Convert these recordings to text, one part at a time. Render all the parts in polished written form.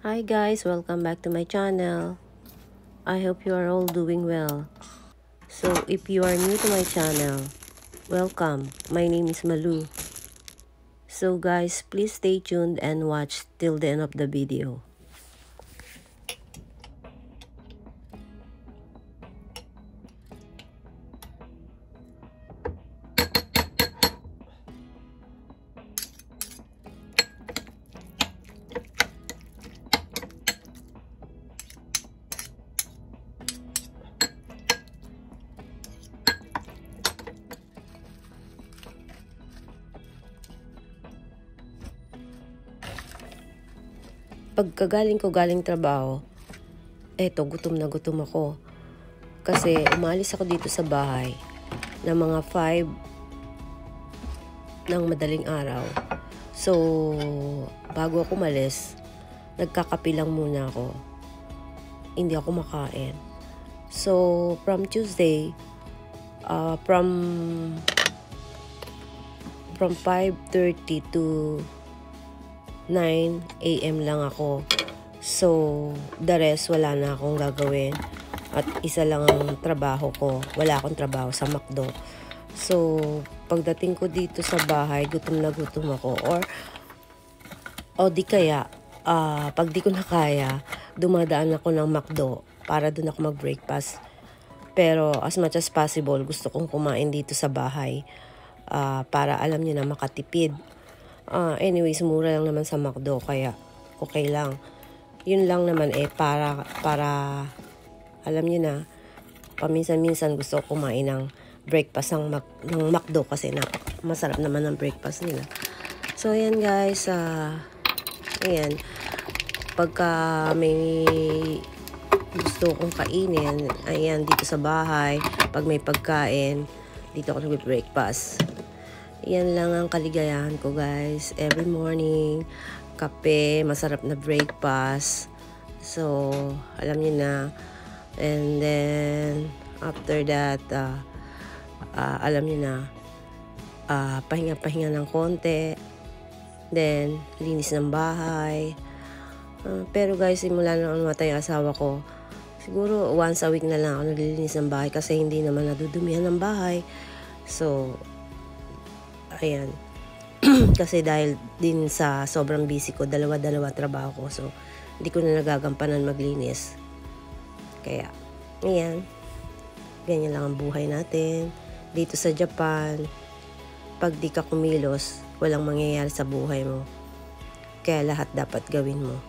Hi guys, welcome back to my channel. I hope you are all doing well. So if you are new to my channel, welcome. My name is Malu. So guys, please stay tuned and watch till the end of the video. Pagkagaling ko galing trabaho, gutom na gutom ako. Kasi umalis ako dito sa bahay ng mga 5 ng madaling araw. So, bago ako umalis, nagkakape lang muna ako. Hindi ako makain. So, from Tuesday, from 5:30 to 9 AM lang ako. So, the rest wala na akong gagawin. At isa lang ang trabaho ko. Wala akong trabaho sa McDo. So, pagdating ko dito sa bahay, gutom na gutom ako. O di kaya, pag di ko na kaya, dumadaan ako ng McDo para doon ako mag-breakfast. Pero as much as possible, gusto kong kumain dito sa bahay para alam niyo na makatipid. Anyways, mura lang naman sa McDo, kaya okay lang. Yun lang naman para alam niyo na, paminsan-minsan gusto ko kumain ng breakfast ng McDo kasi masarap naman ang breakfast nila. So, ayan guys, ayan, pagka may gusto kong kainin, ayan, dito sa bahay, pag may pagkain, dito ako nag-breakfast. Yan lang ang kaligayahan ko guys. Every morning, kape, masarap na breakfast. So, alam niyo na. And then, after that, alam niyo na, pahinga-pahinga ng konti. Then, linis ng bahay. Pero guys, simula na namatay ang asawa ko, siguro once a week na lang ako naglilinis ng bahay kasi hindi naman nadudumihan ng bahay. So, ayan. Kasi dahil din sa sobrang busy ko, dalawa trabaho ko. So, hindi ko na nagagampanan maglinis. Kaya, ayan. Ganyan lang ang buhay natin. Dito sa Japan, pag di ka kumilos, walang mangyayari sa buhay mo. Kaya lahat dapat gawin mo.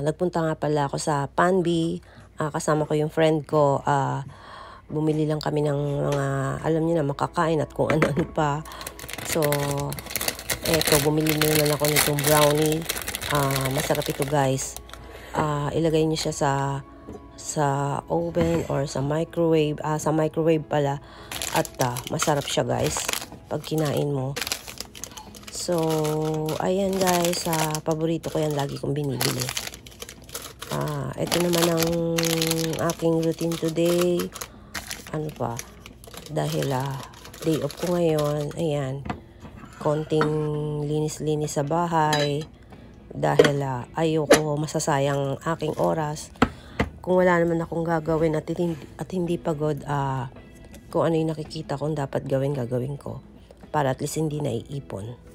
Nagpunta nga pala ako sa Panbi. Kasama ko yung friend ko. Bumili lang kami ng mga, alam niyo na, makakain at kung ano-ano pa. So, bumili naman ako nitong brownie. Masarap ito guys. Ilagay niyo siya sa oven or sa microwave. Sa microwave pala. At masarap siya guys pag kinain mo. So, ayan guys, paborito ko yan, lagi kong binibili. Ito naman ang aking routine today. Ano pa? Dahil day off ko ngayon, ayan, konting linis-linis sa bahay. Dahil ayoko masasayang aking oras. Kung wala naman akong gagawin at hindi pagod, kung ano yung nakikita kong dapat gawin ko. Para at least hindi naiipon.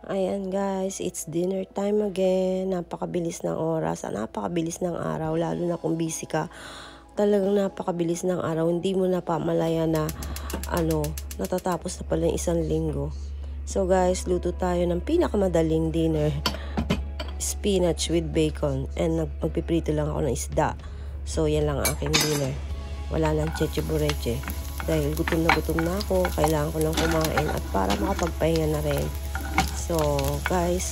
Ayan guys, it's dinner time again. Napakabilis ng oras, napakabilis ng araw, lalo na kung busy ka. Talagang napakabilis ng araw, hindi mo na pamalaya na natatapos na pala yung isang linggo. So guys, luto tayo ng pinakamadaling dinner. Spinach with bacon and magpiprito lang ako ng isda. So yan lang ang aking dinner. Wala nang cheche bureche. Dahil gutom na ako, kailangan ko nang kumain at para makapagpahinga na rin. So, guys,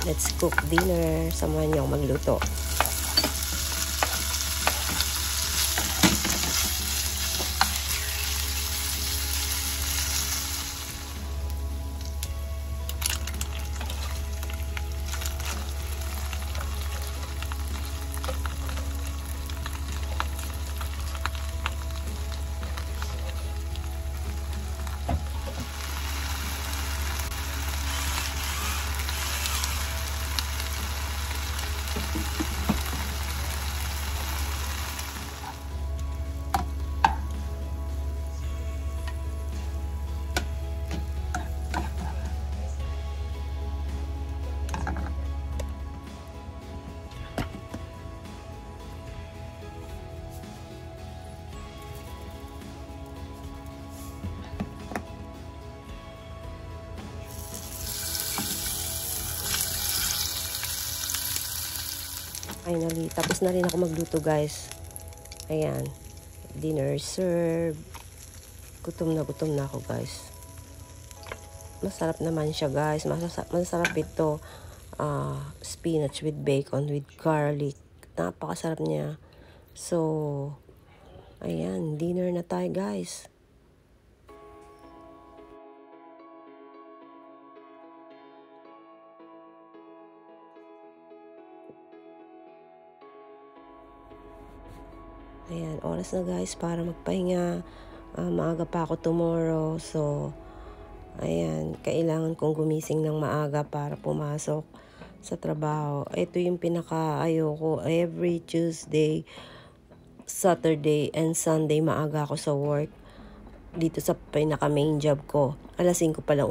let's cook dinner. Samahan niyo akong magluto. Finally, tapos na rin ako magluto guys. Ayan, dinner served. Gutom na ako guys. Masarap naman siya guys. Masarap ito. Spinach with bacon with garlic. Napakasarap niya. So, ayan, dinner na tayo guys. Ayan, oras na guys para magpahinga. Maaga pa ako tomorrow. So, ayan, kailangan kong gumising ng maaga para pumasok sa trabaho. Ito yung pinaka-ayaw ko. Every Tuesday, Saturday, and Sunday maaga ako sa work. Dito sa pinaka-main job ko. Alas 5 pa lang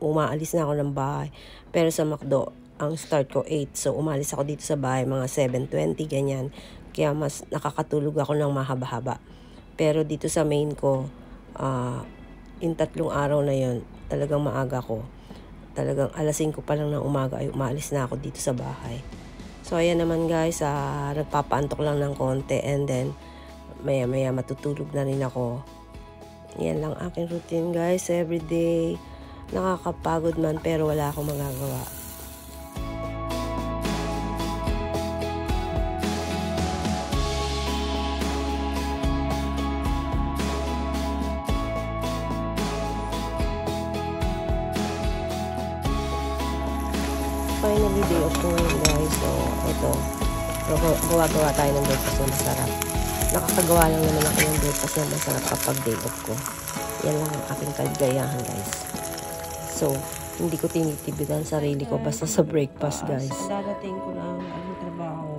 umaalis na ako ng bahay. Pero sa McDo, ang start ko 8. So, umalis ako dito sa bahay mga 7:20, ganyan. Kaya mas nakakatulog ako ng mahaba-haba. Pero dito sa main ko, in 3 araw na yon talagang maaga ko. Talagang alas 5 pa lang ng umaga ay umaalis na ako dito sa bahay. So ayan naman guys, nagpapaantok lang ng konti and then maya-maya matutulog na rin ako. Yan lang aking routine guys, everyday. Nakakapagod man pero wala akong magagawa. Finally, day of ngayon guys. So, ito. Gawa tayo ng breakfast na masarap. Nakakagawa lang naman ako ng breakfast na masarap kapag day off ko. Yan lang ang aking kaligayahan guys. So, hindi ko tinitibigan sarili ko basta sa breakfast guys. Dadating ko lang ang trabaho.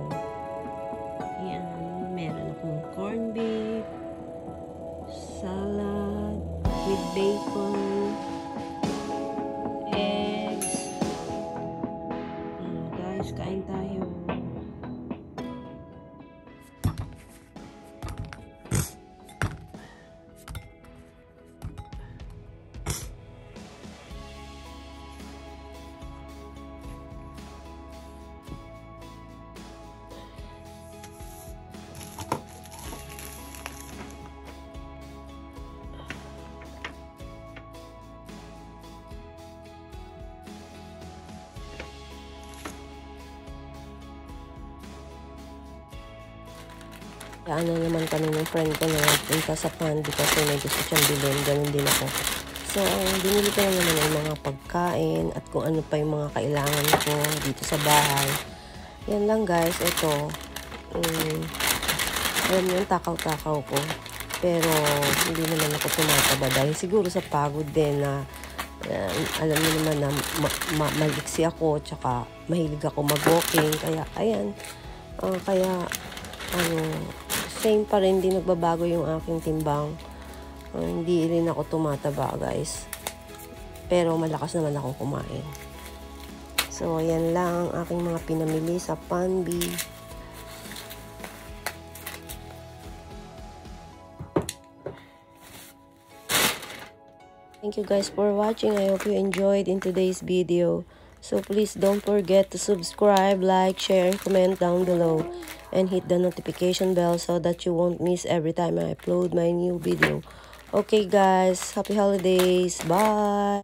Yan. Meron akong corned beef, salad with bacon, kain tayo. Kaya naman kami ng friend ko na punta sa Pandi kasi may gusto siyang bilhin. Ganun din ako. So, binili ko lang naman yung mga pagkain at kung ano pa yung mga kailangan ko dito sa bahay. Yan lang guys. Ito. Alam niyo yung takaw-takaw ko. Pero, hindi naman ako tumataba dahil siguro sa pagod din na alam niyo naman na maliksi ako tsaka mahilig ako mag-walking. Kaya, ayan. Same pa rin, hindi nagbabago yung aking timbang. Hindi rin ako tumataba guys. Pero malakas naman akong kumain. So, ayan lang ang aking mga pinamili sa Panbi. Thank you guys for watching. I hope you enjoyed in today's video. So please don't forget to subscribe, like, share, and comment down below. And hit the notification bell so that you won't miss every time I upload my new video. Okay guys, happy holidays. Bye!